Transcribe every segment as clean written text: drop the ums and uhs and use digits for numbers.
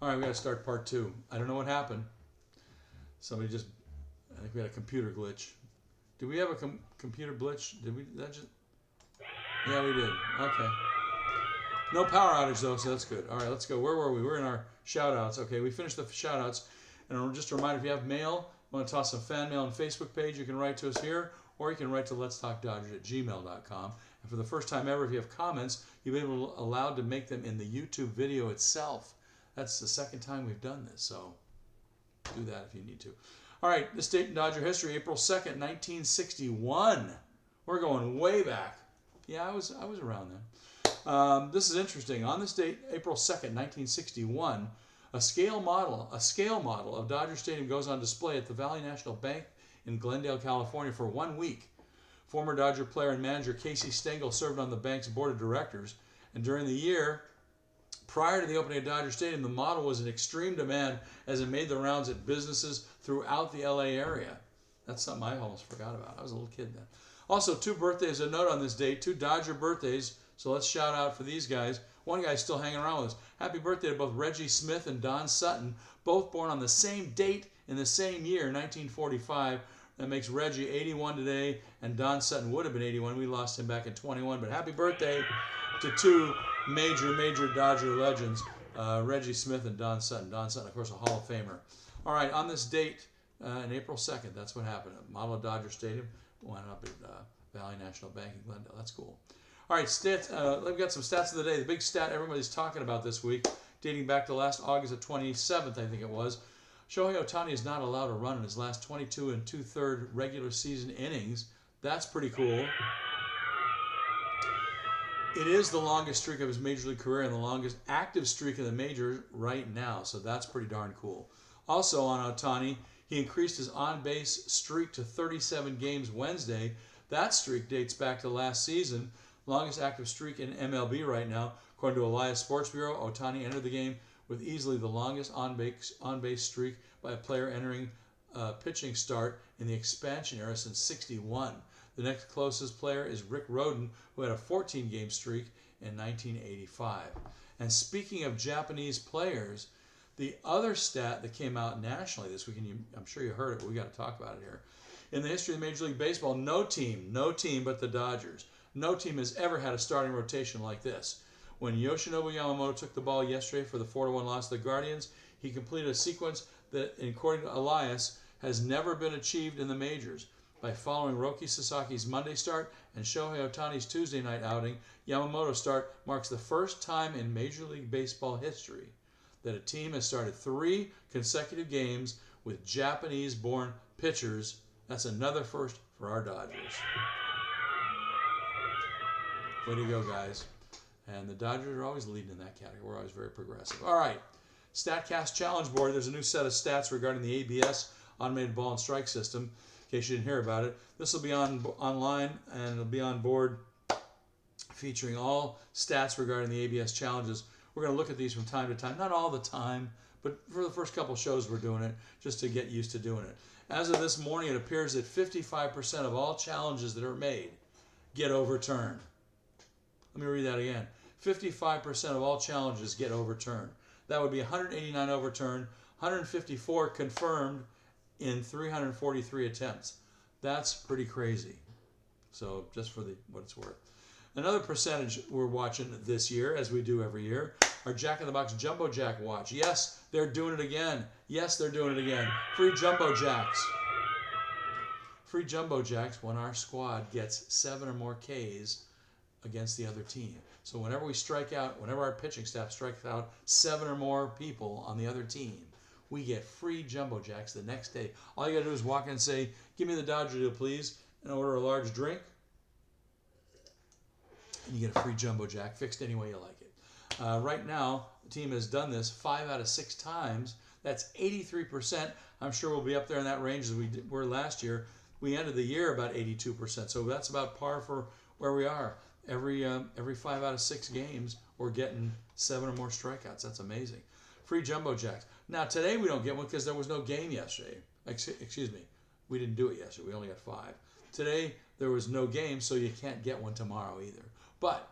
All right, we got to start part 2. I don't know what happened. I think we had a computer glitch. Did we have a computer glitch? Did we? That just? Yeah, we did. Okay. No power outage though, so that's good. All right, let's go. Where were we? We're in our shout outs. Okay, we finished the shout outs. And just a reminder, if you have mail, want to toss some fan mail on the Facebook page, you can write to us here, or you can write to letstalkdodgers@gmail.com. And for the first time ever, if you have comments, you'll be allowed to make them in the YouTube video itself. That's the second time we've done this, so do that if you need to. All right, this date in Dodger history, April 2nd, 1961. We're going way back. Yeah, I was around then. This is interesting. On this date, April 2nd, 1961, a scale model of Dodger Stadium goes on display at the Valley National Bank in Glendale, California for 1 week. Former Dodger player and manager Casey Stengel served on the bank's board of directors, and during the year prior to the opening of Dodger Stadium, the model was in extreme demand as it made the rounds at businesses throughout the LA area. That's something I almost forgot about. I was a little kid then. Also, 2 birthdays, a note on this date, 2 Dodger birthdays, so let's shout out for these guys. One guy's still hanging around with us. Happy birthday to both Reggie Smith and Don Sutton, both born on the same date in the same year, 1945. That makes Reggie 81 today, and Don Sutton would have been 81. We lost him back in 21, but happy birthday to 2 major Dodger legends, Reggie Smith and Don Sutton. Don Sutton, of course, a Hall of Famer. All right, on this date, on April 2nd, that's what happened. A model of Dodger Stadium went up at Valley National Bank in Glendale. That's cool. All right, stats. We've got some stats of the day. The big stat everybody's talking about this week, dating back to last August the 27th, I think it was. Shohei Ohtani is not allowed to run in his last 22 2/3 regular season innings. That's pretty cool. It is the longest streak of his major league career and the longest active streak in the majors right now, so that's pretty darn cool. Also on Ohtani, he increased his on-base streak to 37 games Wednesday. That streak dates back to last season. Longest active streak in MLB right now. According to Elias Sports Bureau, Ohtani entered the game with easily the longest on-base streak by a player entering a pitching start in the expansion era since '61. The next closest player is Rick Rhoden, who had a 14-game streak in 1985. And speaking of Japanese players, the other stat that came out nationally this week, and I'm sure you heard it, but we got to talk about it here. In the history of Major League Baseball, no team but the Dodgers, no team has ever had a starting rotation like this. When Yoshinobu Yamamoto took the ball yesterday for the 4-1 loss to the Guardians, he completed a sequence that, according to Elias, has never been achieved in the majors. By following Roki Sasaki's Monday start and Shohei Ohtani's Tuesday night outing, Yamamoto's start marks the first time in Major League Baseball history that a team has started 3 consecutive games with Japanese-born pitchers. That's another first for our Dodgers. Way to go, guys. And the Dodgers are always leading in that category. We're always very progressive. All right. StatCast Challenge Board. There's a new set of stats regarding the ABS, Automated Ball and Strike System. In case you didn't hear about it, this will be online, and it'll be on board featuring all stats regarding the ABS challenges. We're going to look at these from time to time. Not all the time, but for the first couple shows we're doing it just to get used to doing it. As of this morning, it appears that 55% of all challenges that are made get overturned. Let me read that again. 55% of all challenges get overturned. That would be 189 overturned, 154 confirmed in 343 attempts. That's pretty crazy. So just for what it's worth. Another percentage we're watching this year, as we do every year, our Jack in the Box Jumbo Jack watch. Yes, they're doing it again. Yes, they're doing it again. Free Jumbo Jacks. Free Jumbo Jacks when our squad gets 7 or more Ks against the other team. So whenever we strike out, whenever our pitching staff strikes out 7 or more people on the other team, we get free Jumbo Jacks the next day. All you got to do is walk in and say, "Give me the Dodger deal, please," and order a large drink. And you get a free Jumbo Jack fixed any way you like it. Right now, the team has done this 5 out of 6 times. That's 83%. I'm sure we'll be up there in that range as we were last year. We ended the year about 82%. So that's about par for where we are. Every 5 out of 6 games, we're getting 7 or more strikeouts. That's amazing. Free Jumbo Jacks. Now, today we don't get one because there was no game yesterday. Excuse me. We didn't do it yesterday. We only got 5. Today, there was no game, so you can't get one tomorrow either. But,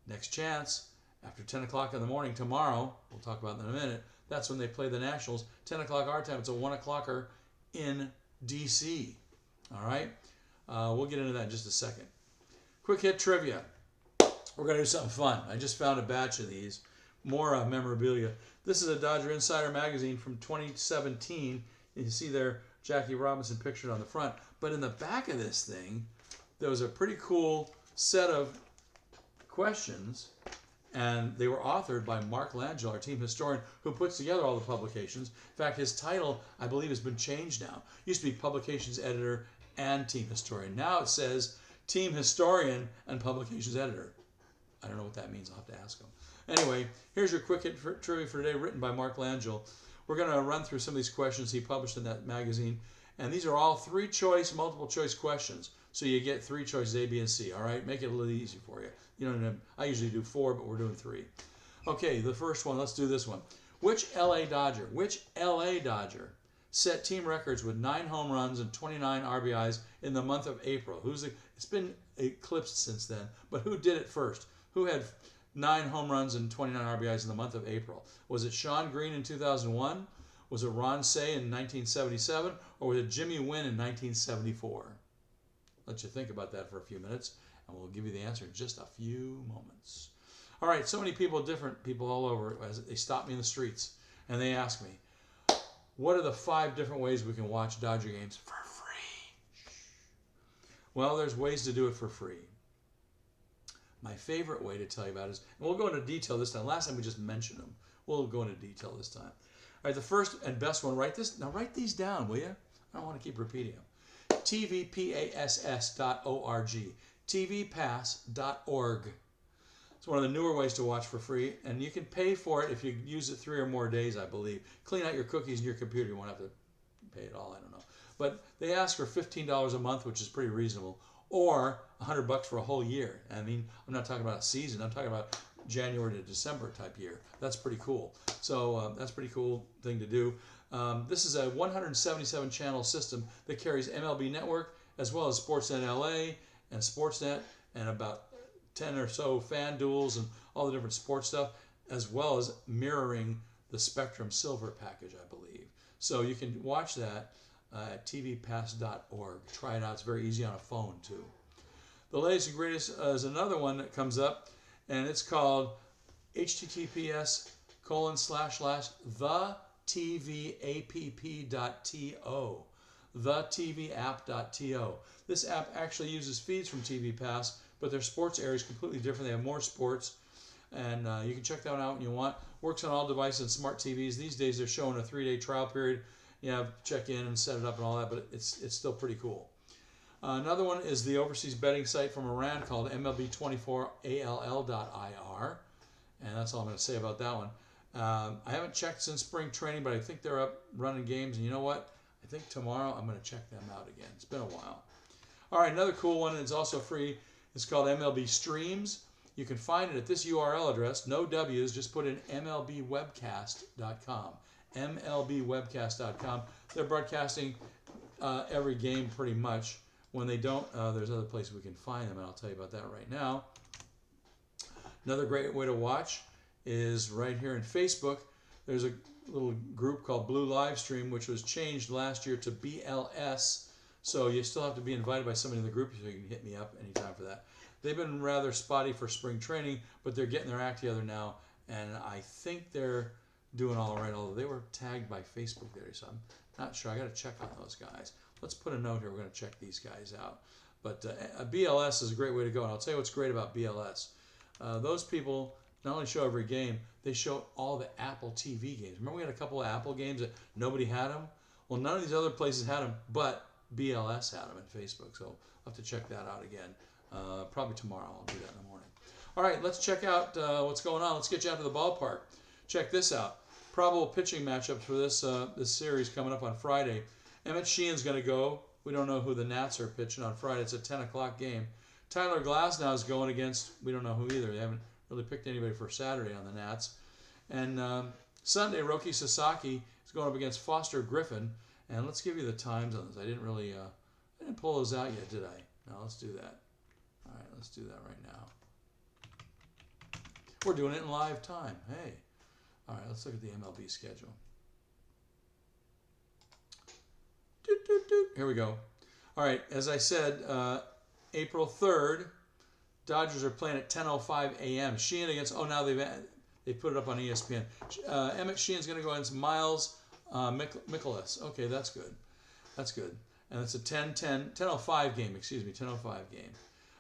next chance, After 10 o'clock in the morning tomorrow, we'll talk about that in a minute, that's when they play the Nationals. 10 o'clock our time. It's a 1 o'clocker in D.C. All right? We'll get into that in just a second. Quick hit trivia. We're going to do something fun. I just found a batch of these. More memorabilia. This is a Dodger Insider magazine from 2017. You see there Jackie Robinson pictured on the front. But in the back of this thing, there was a pretty cool set of questions, and they were authored by Mark Langell, our team historian, who puts together all the publications. In fact, his title, I believe, has been changed now. It used to be publications editor and team historian. Now it says team historian and publications editor. I don't know what that means. I'll have to ask him. Anyway, here's your quick hit trivia for today, written by Mark Langell. We're going to run through some of these questions he published in that magazine. And these are all multiple choice questions. So you get 3 choices, A, B, and C. All right? Make it a little easy for you. You know, I usually do 4, but we're doing 3. Okay, the first one. Let's do this one. Which LA Dodger set team records with 9 home runs and 29 RBIs in the month of April? It's been eclipsed since then, but who did it first? Who had 9 home runs and 29 RBIs in the month of April? Was it Sean Green in 2001? Was it Ron Cey in 1977? Or was it Jimmy Wynn in 1974? Let you think about that for a few minutes, and we'll give you the answer in just a few moments. All right, so many people, different people all over, as they stop me in the streets, and they ask me, what are the 5 different ways we can watch Dodger games for free? Well, there's ways to do it for free. My favorite way to tell you about it is, and we'll go into detail this time. Last time we just mentioned them. We'll go into detail this time. All right, the first and best one, write these down, will you? I don't want to keep repeating them. tvpass.org. tvpass.org. It's one of the newer ways to watch for free, and you can pay for it if you use it 3 or more days, I believe. Clean out your cookies in your computer. You won't have to pay it all, I don't know. But they ask for $15 a month, which is pretty reasonable, or $100 for a whole year. I mean, I'm not talking about a season. I'm talking about January to December type year. That's pretty cool. So that's a pretty cool thing to do. This is a 177 channel system that carries MLB Network as well as Sportsnet LA and Sportsnet and about 10 or so fan duels and all the different sports stuff, as well as mirroring the Spectrum Silver package, I believe. So you can watch that at tvpass.org. Try it out. It's very easy on a phone, too. The latest and greatest is another one that comes up, and it's called https://thetvapp.to. thetvapp.to. This app actually uses feeds from TV Pass, but their sports area is completely different. They have more sports, and you can check that one out when you want. Works on all devices and smart TVs. These days they're showing a 3-day trial period. You have to check in and set it up and all that, but it's still pretty cool. Another one is the overseas betting site from Iran called MLB24ALL.ir, and that's all I'm going to say about that one. I haven't checked since spring training, but I think they're up running games, and you know what? I think tomorrow I'm going to check them out again. It's been a while. All right, another cool one, and it's also free. It's called MLB Streams. You can find it at this URL address, no W's, just put in MLBwebcast.com. MLBwebcast.com. They're broadcasting every game pretty much. When they don't, there's other places we can find them, and I'll tell you about that right now. Another great way to watch is right here in Facebook. There's a little group called Blue Livestream, which was changed last year to BLS. So you still have to be invited by somebody in the group, so you can hit me up anytime for that. They've been rather spotty for spring training, but they're getting their act together now, and I think they're doing all right, although they were tagged by Facebook there, so I'm not sure. I got to check on those guys. Let's put a note here. We're going to check these guys out. But BLS is a great way to go, and I'll tell you what's great about BLS. Those people not only show every game, they show all the Apple TV games. Remember we had a couple of Apple games that nobody had them? Well, none of these other places had them, but BLS had them at Facebook, so I'll have to check that out again. Probably tomorrow. I'll do that in the morning. All right, let's check out what's going on. Let's get you out to the ballpark. Check this out. Probable pitching matchups for this series coming up on Friday. Emmett Sheehan's going to go. We don't know who the Nats are pitching on Friday. It's a 10 o'clock game. Tyler Glasnow is going against, we don't know who either. They haven't really picked anybody for Saturday on the Nats. And Sunday, Roki Sasaki is going up against Foster Griffin. And let's give you the times on this. I didn't pull those out yet, did I? No, let's do that. All right, let's do that right now. We're doing it in live time. Hey. All right, let's look at the MLB schedule. Doot, doot, doot. Here we go. All right, as I said, April 3rd, Dodgers are playing at 10:05 a.m. Sheehan against, now they put it up on ESPN. Emmett Sheehan's going to go against Miles Mikolas. Okay, that's good. That's good. And it's a 10:05 game, 10:05 game.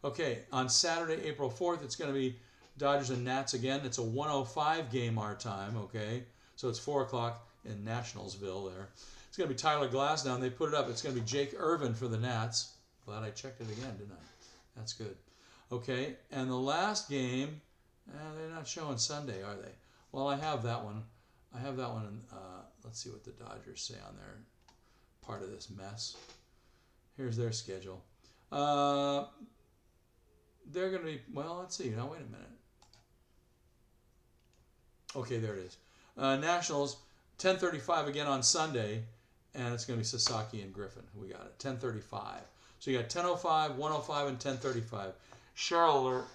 Okay, on Saturday, April 4th, it's going to be Dodgers and Nats again. It's a 1:05 game our time, okay? So it's 4 o'clock in Nationalsville there. It's going to be Tyler Glasnow. They put it up. It's going to be Jake Irvin for the Nats. Glad I checked it again, didn't I? That's good. Okay, and the last game, they're not showing Sunday, are they? Well, I have that one. I have that one. Let's see what the Dodgers say on their part of this mess. Here's their schedule. They're going to be, let's see. Now, wait a minute. Okay, there it is. Nationals, 10:35 again on Sunday, and it's going to be Sasaki and Griffin. We got it, 10:35. So you got 10:05, 1:05, and 10:35. Share alert,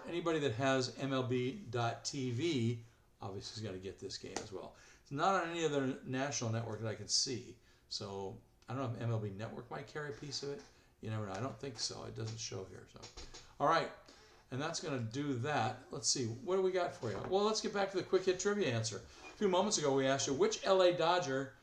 anybody that has MLB.TV obviously has got to get this game as well. It's not on any other national network that I can see. So I don't know if MLB Network might carry a piece of it. You never know. I don't think so. It doesn't show here. So, all right. And that's going to do that. Let's see. What do we got for you? Well, let's get back to the quick hit trivia answer. A few moments ago, we asked you, which LA Dodger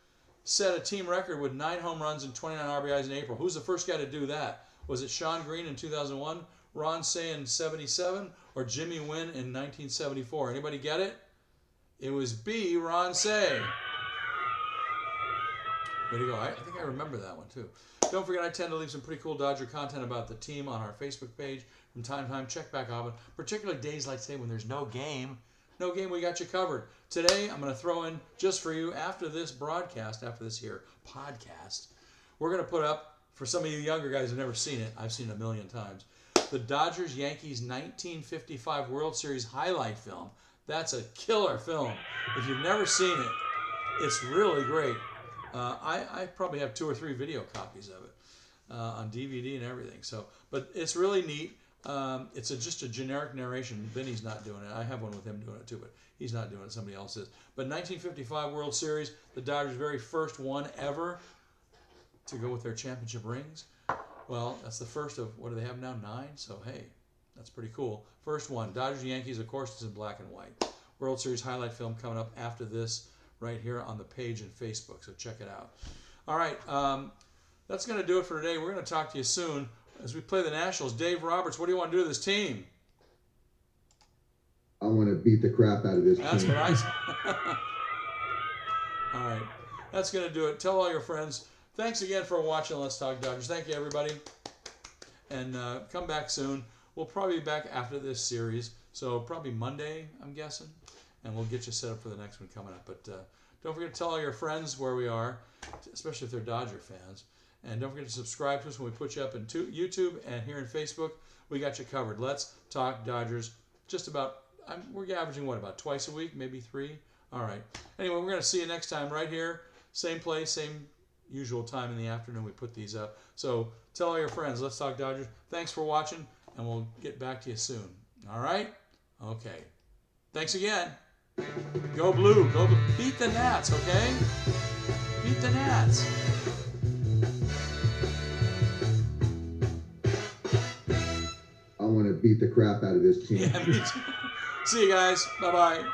set a team record with 9 home runs and 29 RBIs in April? Who's the first guy to do that? Was it Sean Green in 2001, Ron Cey in 77, or Jimmy Wynn in 1974? Anybody get it? It was B, Ron Cey. Way to go. I think I remember that one, too. Don't forget, I tend to leave some pretty cool Dodger content about the team on our Facebook page from time to time. Check back often, particularly days like today when there's no game. No game, we got you covered. Today, I'm going to throw in, just for you, after this broadcast, after this here podcast, we're going to put up, for some of you younger guys who've never seen it, I've seen it a million times, the Dodgers-Yankees 1955 World Series highlight film. That's a killer film. If you've never seen it, it's really great. I probably have 2 or 3 video copies of it on DVD and everything. So, but it's really neat. It's just a generic narration. Vinny's not doing it. I have one with him doing it too, but he's not doing it. Somebody else is. But 1955 World Series, the Dodgers' very first one ever to go with their championship rings. Well, that's the first of, what do they have now, 9? So, hey, that's pretty cool. First one, Dodgers-Yankees, of course, is in black and white. World Series highlight film coming up after this right here on the page in Facebook, so check it out. All right, that's going to do it for today. We're going to talk to you soon as we play the Nationals. Dave Roberts, what do you want to do to this team? I want to beat the crap out of this team. That's what I said. All right, that's going to do it. Tell all your friends. Thanks again for watching Let's Talk Dodgers. Thank you, everybody. And come back soon. We'll probably be back after this series, so probably Monday, I'm guessing. And we'll get you set up for the next one coming up. But don't forget to tell all your friends where we are, especially if they're Dodger fans. And don't forget to subscribe to us when we put you up in YouTube and here in Facebook. We got you covered. Let's Talk Dodgers. Just about, we're averaging what, about twice a week, maybe 3? All right. Anyway, we're going to see you next time right here. Same place, same usual time in the afternoon we put these up. So tell all your friends. Let's Talk Dodgers. Thanks for watching, and we'll get back to you soon. All right? Okay. Thanks again. Go Blue. Go Blue. Beat the Nats, okay? Beat the Nats. I want to beat the crap out of this team. Yeah, me too. See you guys. Bye-bye.